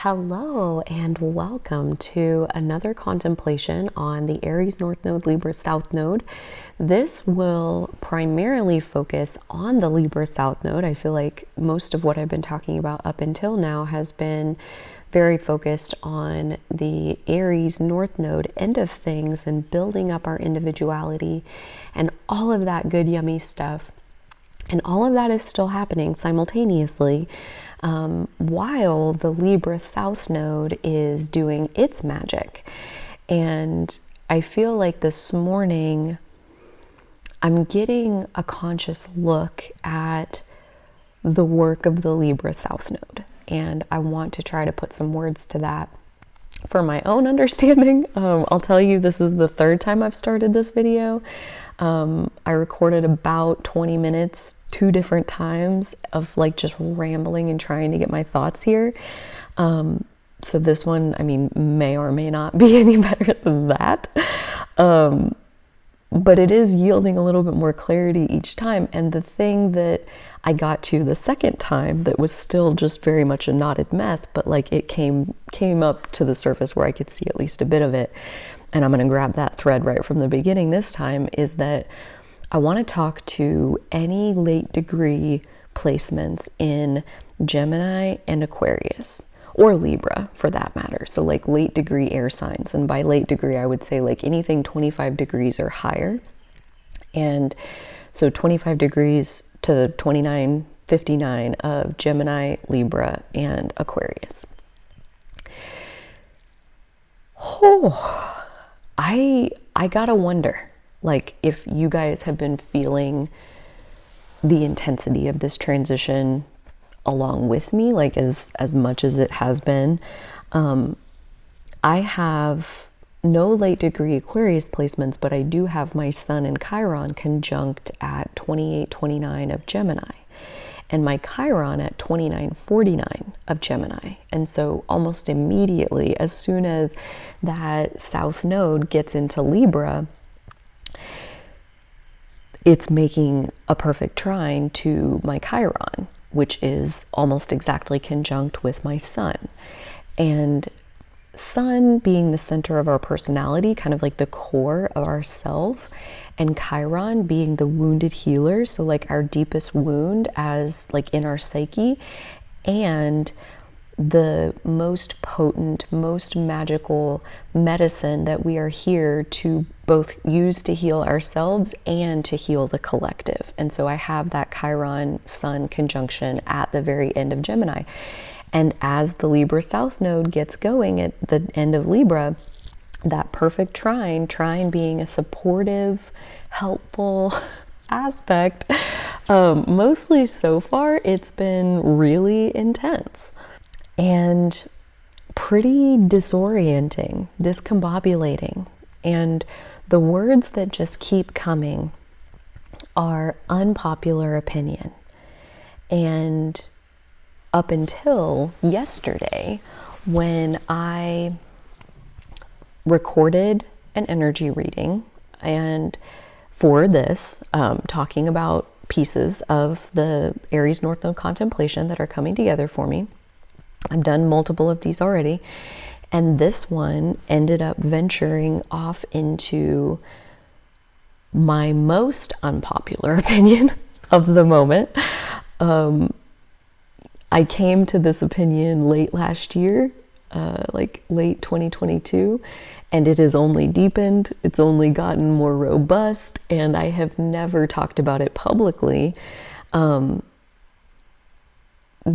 Hello and welcome to another contemplation on the Aries North Node, Libra South Node. This will primarily focus on the Libra South Node. I feel like most of what I've been talking about up until now has been very focused on the Aries North Node end of things and building up our individuality and all of that good, yummy stuff. And all of that is still happening simultaneously while the Libra South Node is doing its magic. And I feel like this morning I'm getting a conscious look at the work of the Libra South Node. And I want to try to put some words to that for my own understanding. I'll tell you, this is the third time I've started this video. I recorded about 20 minutes, 2 different times of like just rambling and trying to get my thoughts here. So this one, I mean, may or may not be any better than that. But it is yielding a little bit more clarity each time. And the thing that I got to the second time that was still just very much a knotted mess, but like it came up to the surface where I could see at least a bit of it. And I'm going to grab that thread right from the beginning this time, is that I want to talk to any late degree placements in Gemini and Aquarius, or Libra for that matter. So like late degree air signs. And by late degree, I would say like anything 25 degrees or higher. And so 25 degrees to 29, 59 of Gemini, Libra, and Aquarius. Oh, I gotta wonder, like, if you guys have been feeling the intensity of this transition along with me, like as much as it has been. I have no late degree Aquarius placements, but I do have my Sun and Chiron conjunct at 28, 29 of Gemini, and my Chiron at 29, 49 of Gemini. And so almost immediately, as soon as that South Node gets into Libra, it's making a perfect trine to my Chiron, which is almost exactly conjunct with my Sun. And Sun being the center of our personality, kind of like the core of ourself, and Chiron being the wounded healer, so like our deepest wound as like in our psyche, and the most potent, most magical medicine that we are here to both use to heal ourselves and to heal the collective. And so I have that Chiron Sun conjunction at the very end of Gemini. And as the Libra South Node gets going at the end of Libra, that perfect trine being a supportive, helpful aspect, mostly so far it's been really intense and pretty disorienting, discombobulating. And the words that just keep coming are unpopular opinion. And up until yesterday, when I recorded an energy reading, and for this, talking about pieces of the Aries North Node contemplation that are coming together for me. I've done multiple of these already, and this one ended up venturing off into my most unpopular opinion of the moment. I came to this opinion late last year, like late 2022, and it has only deepened, it's only gotten more robust, and I have never talked about it publicly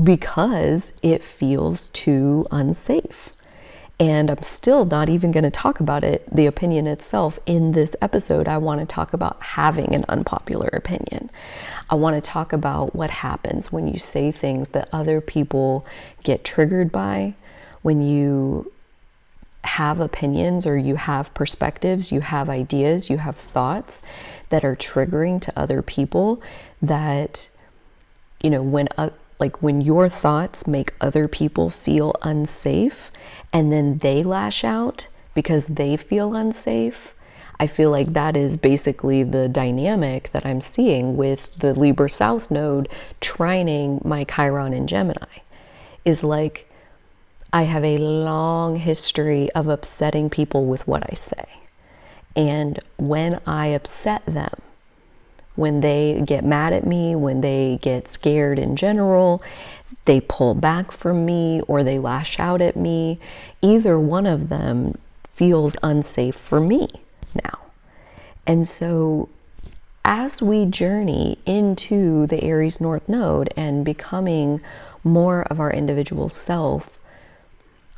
because it feels too unsafe. And I'm still not even going to talk about it, the opinion itself, in this episode. I want to talk about having an unpopular opinion. I want to talk about what happens when you say things that other people get triggered by, when you have opinions or you have perspectives, you have ideas, you have thoughts that are triggering to other people, that, you know, when your thoughts make other people feel unsafe and then they lash out because they feel unsafe. I feel like that is basically the dynamic that I'm seeing with the Libra South Node trining my Chiron in Gemini. Is like, I have a long history of upsetting people with what I say. And when I upset them, when they get mad at me, when they get scared in general, they pull back from me or they lash out at me, either one of them feels unsafe for me now. And so as we journey into the Aries North Node and becoming more of our individual self,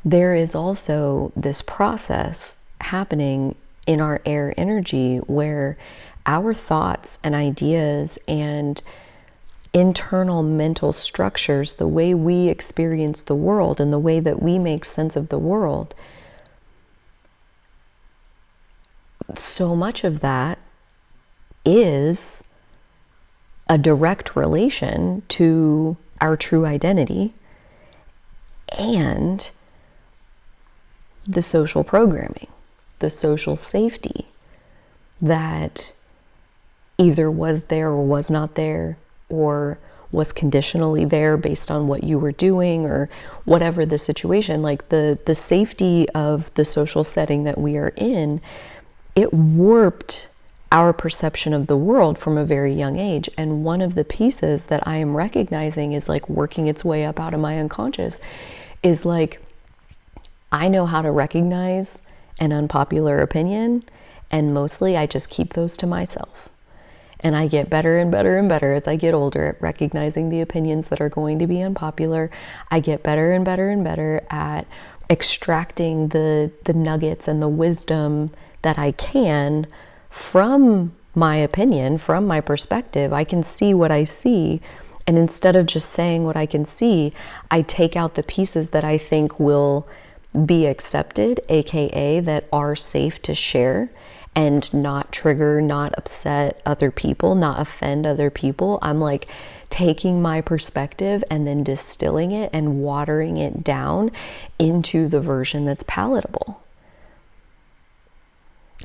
there is also this process happening in our air energy where our thoughts and ideas and internal mental structures, the way we experience the world and the way that we make sense of the world, so much of that is a direct relation to our true identity and the social programming, the social safety that either was there or was not there, or was conditionally there based on what you were doing or whatever the situation. Like the safety of the social setting that we are in, it warped our perception of the world from a very young age. And one of the pieces that I am recognizing is like working its way up out of my unconscious is like, I know how to recognize an unpopular opinion, and mostly I just keep those to myself. And I get better and better and better as I get older at recognizing the opinions that are going to be unpopular. I get better and better and better at extracting the nuggets and the wisdom that I can from my opinion, from my perspective. I can see what I see. And instead of just saying what I can see, I take out the pieces that I think will be accepted, aka that are safe to share and not trigger, not upset other people, not offend other people. I'm like taking my perspective and then distilling it and watering it down into the version that's palatable.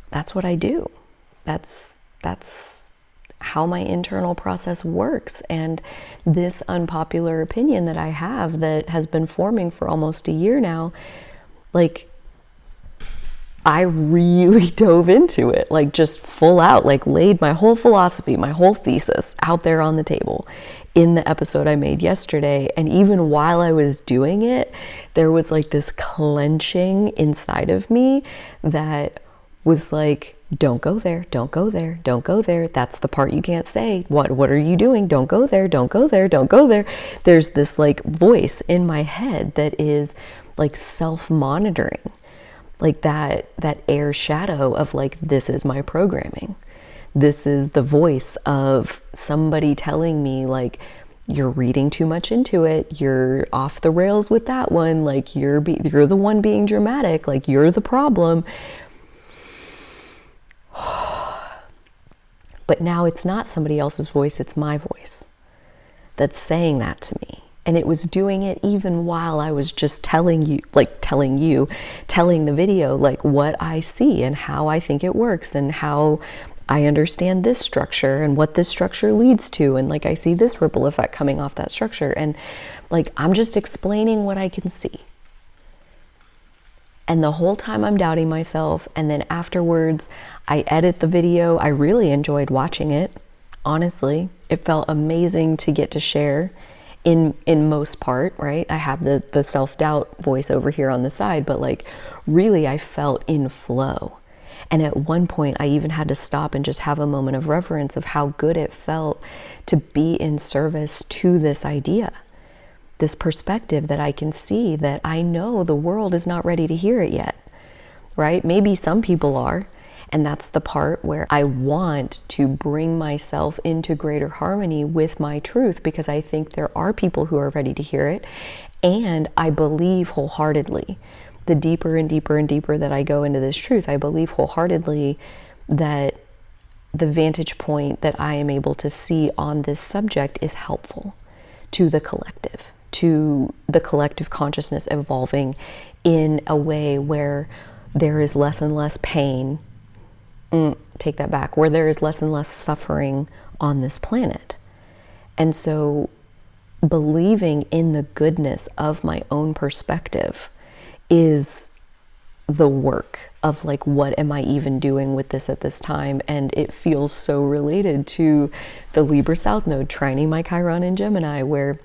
That's what I do. That's how my internal process works. And this unpopular opinion that I have that has been forming for almost a year now, like, I really dove into it, like just full out, like laid my whole philosophy, my whole thesis out there on the table in the episode I made yesterday. And even while I was doing it, there was like this clenching inside of me that was like, don't go there, don't go there, don't go there. That's the part you can't say. What are you doing? Don't go there, don't go there, don't go there. There's this like voice in my head that is like self-monitoring. Like that air shadow of like, this is my programming. This is the voice of somebody telling me like, you're reading too much into it. You're off the rails with that one. Like you're the one being dramatic. Like you're the problem. But now it's not somebody else's voice. It's my voice that's saying that to me. And it was doing it even while I was just telling the video, like what I see and how I think it works and how I understand this structure and what this structure leads to. And like, I see this ripple effect coming off that structure. And like, I'm just explaining what I can see. And the whole time I'm doubting myself. And then afterwards, I edit the video. I really enjoyed watching it. Honestly, it felt amazing to get to share. In most part, right? I have the self-doubt voice over here on the side, but like really I felt in flow. And at one point I even had to stop and just have a moment of reverence of how good it felt to be in service to this idea, this perspective that I can see that I know the world is not ready to hear it yet, right? Maybe some people are. And that's the part where I want to bring myself into greater harmony with my truth, because I think there are people who are ready to hear it. And I believe wholeheartedly, the deeper and deeper and deeper that I go into this truth, I believe wholeheartedly that the vantage point that I am able to see on this subject is helpful to the collective consciousness evolving in a way where there is less and less pain. Take that back, where there is less and less suffering on this planet. And so believing in the goodness of my own perspective is the work of like, what am I even doing with this at this time? And it feels so related to the Libra South Node trining my Chiron in Gemini, where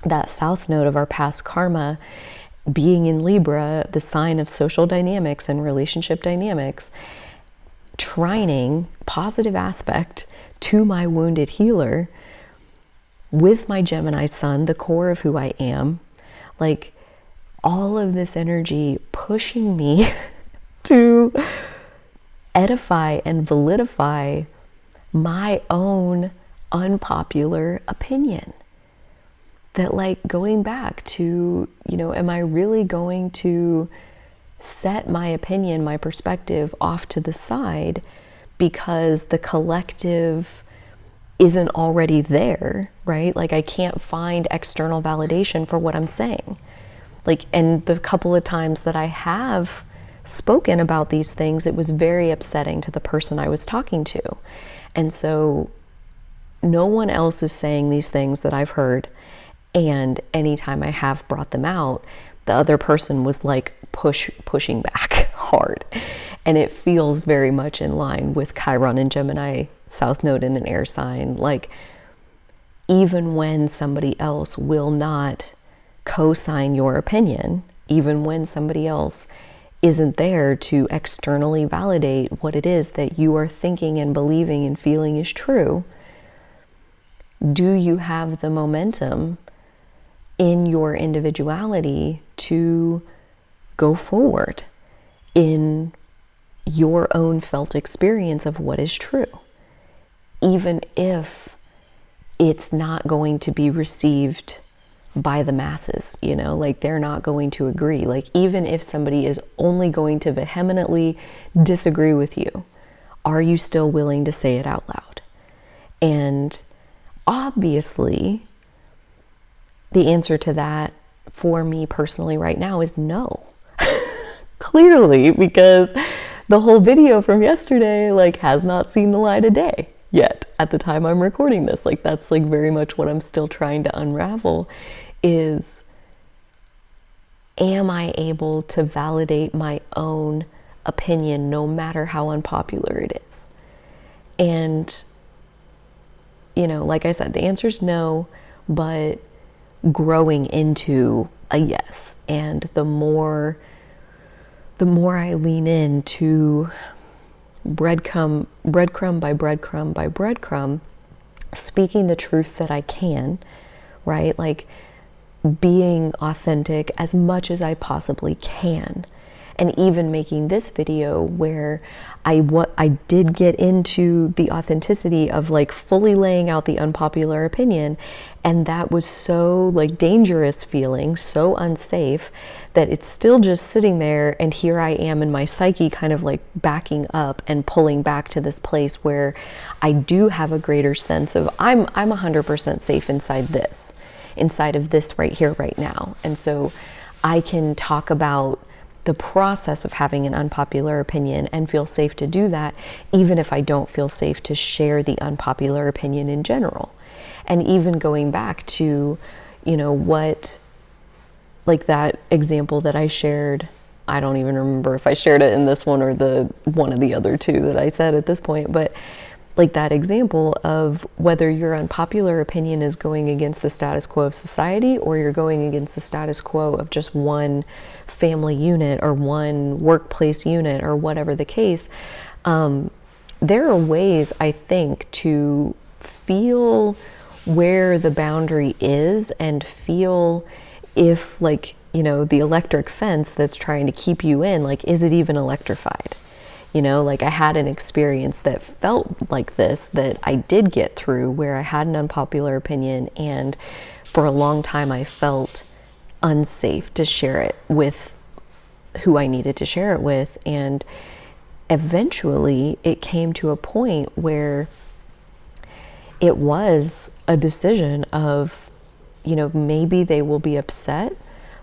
that South Node of our past karma being in Libra, the sign of social dynamics and relationship dynamics, trining, positive aspect to my wounded healer with my Gemini sun, the core of who I am, like all of this energy pushing me to edify and validify my own unpopular opinion. That like going back to, you know, am I really going to set my opinion, my perspective off to the side because the collective isn't already there, right? Like I can't find external validation for what I'm saying. Like, and the couple of times that I have spoken about these things, it was very upsetting to the person I was talking to. And so no one else is saying these things that I've heard. And anytime I have brought them out, the other person was like pushing back hard. And it feels very much in line with Chiron and Gemini, South Node in an air sign. Like, even when somebody else will not co-sign your opinion, even when somebody else isn't there to externally validate what it is that you are thinking and believing and feeling is true, do you have the momentum in your individuality to go forward in your own felt experience of what is true, even if it's not going to be received by the masses, you know, like they're not going to agree. Like, even if somebody is only going to vehemently disagree with you, are you still willing to say it out loud? And obviously, the answer to that for me personally right now is no. Clearly, because the whole video from yesterday like has not seen the light of day yet at the time I'm recording this. Like, that's like very much what I'm still trying to unravel is, am I able to validate my own opinion no matter how unpopular it is? And, you know, like I said, the answer is no, but growing into a yes. And the more I lean into breadcrumb by breadcrumb by breadcrumb, speaking the truth that I can, right? Like being authentic as much as I possibly can. And even making this video where I did get into the authenticity of like fully laying out the unpopular opinion, and that was so like dangerous feeling, so unsafe, that it's still just sitting there, and here I am in my psyche kind of like backing up and pulling back to this place where I do have a greater sense of I'm 100% safe inside of this right here, right now. And so I can talk about the process of having an unpopular opinion and feel safe to do that, even if I don't feel safe to share the unpopular opinion in general. And even going back to, you know, what, like that example that I shared, I don't even remember if I shared it in this one or the one of the other two that I said at this point, but like that example of whether your unpopular opinion is going against the status quo of society, or you're going against the status quo of just one family unit or one workplace unit or whatever the case, there are ways, I think, to feel where the boundary is and feel if, like, you know, the electric fence that's trying to keep you in, like, is it even electrified? You know, like I had an experience that felt like this that I did get through, where I had an unpopular opinion, and for a long time I felt unsafe to share it with who I needed to share it with. And eventually it came to a point where it was a decision of, you know, maybe they will be upset,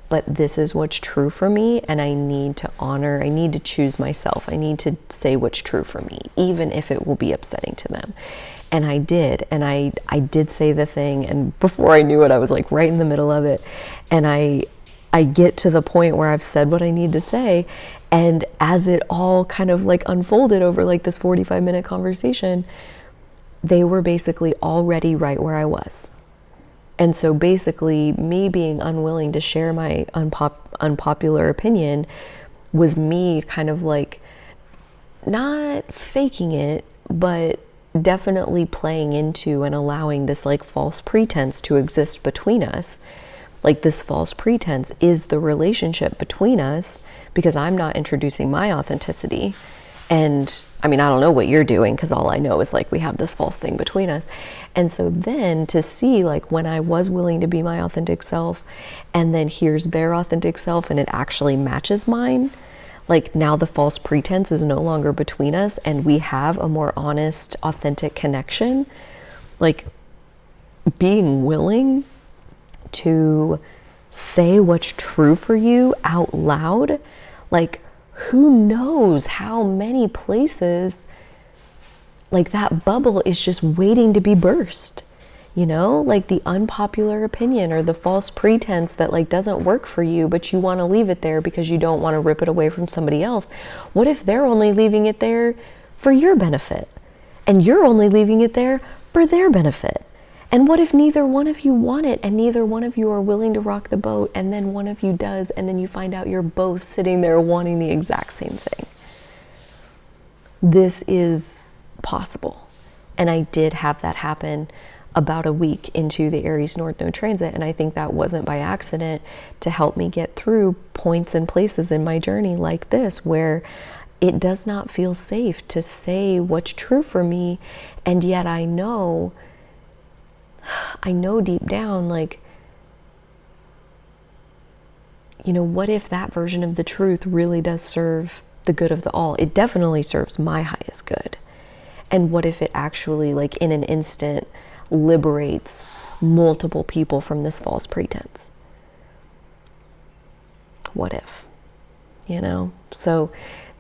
but this is what's true for me, and I need to choose myself. I need to say what's true for me, even if it will be upsetting to them. And I did, and I did say the thing, and before I knew it, I was like right in the middle of it. And I I get to the point where I've said what I need to say. And as it all kind of like unfolded over like this 45-minute conversation, they were basically already right where I was. And so basically me being unwilling to share my unpopular opinion was me kind of like not faking it, but definitely playing into and allowing this like false pretense to exist between us. Like this false pretense is the relationship between us, because I'm not introducing my authenticity. And I mean, I don't know what you're doing, because all I know is like we have this false thing between us. And so then to see like when I was willing to be my authentic self, and then here's their authentic self and it actually matches mine, like now the false pretense is no longer between us and we have a more honest, authentic connection. Like being willing to say what's true for you out loud, like who knows how many places like that bubble is just waiting to be burst, you know, like the unpopular opinion or the false pretense that like doesn't work for you, but you want to leave it there because you don't want to rip it away from somebody else. What if they're only leaving it there for your benefit and you're only leaving it there for their benefit? And what if neither one of you want it and neither one of you are willing to rock the boat, and then one of you does, and then you find out you're both sitting there wanting the exact same thing? This is possible. And I did have that happen about a week into the Aries North Node transit, and I think that wasn't by accident, to help me get through points and places in my journey like this where it does not feel safe to say what's true for me, and yet I know deep down, like, you know, what if that version of the truth really does serve the good of the all? It definitely serves my highest good. And what if it actually, like, in an instant, liberates multiple people from this false pretense? What if? You know? So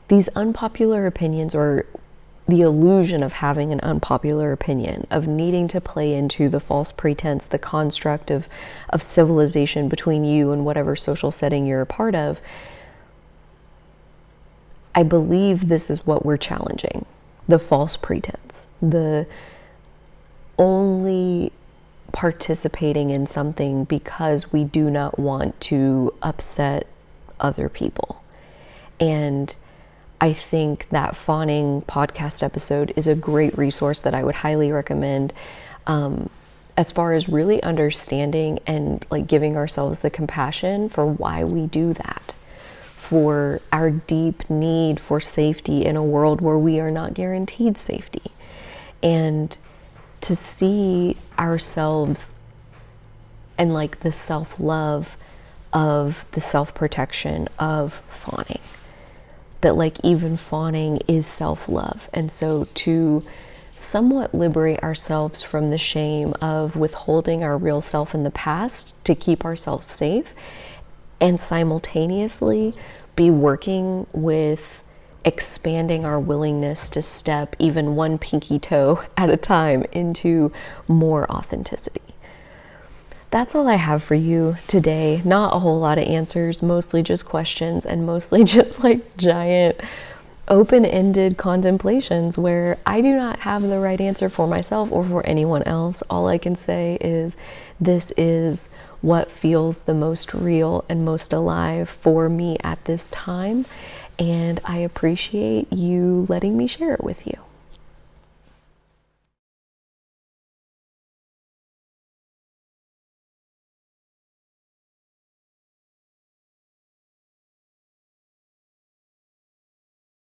these unpopular opinions, or the illusion of having an unpopular opinion, of needing to play into the false pretense, the construct of civilization between you and whatever social setting you're a part of, I believe this is what we're challenging. The false pretense, the only participating in something because we do not want to upset other people. And I think that Fawning podcast episode is a great resource that I would highly recommend, as far as really understanding and like giving ourselves the compassion for why we do that, for our deep need for safety in a world where we are not guaranteed safety, and to see ourselves and like the self-love of the self-protection of fawning. That like even fawning is self-love. And so to somewhat liberate ourselves from the shame of withholding our real self in the past to keep ourselves safe, and simultaneously be working with expanding our willingness to step even one pinky toe at a time into more authenticity. That's all I have for you today. Not a whole lot of answers, mostly just questions, and mostly just like giant open-ended contemplations where I do not have the right answer for myself or for anyone else. All I can say is this is what feels the most real and most alive for me at this time, and I appreciate you letting me share it with you.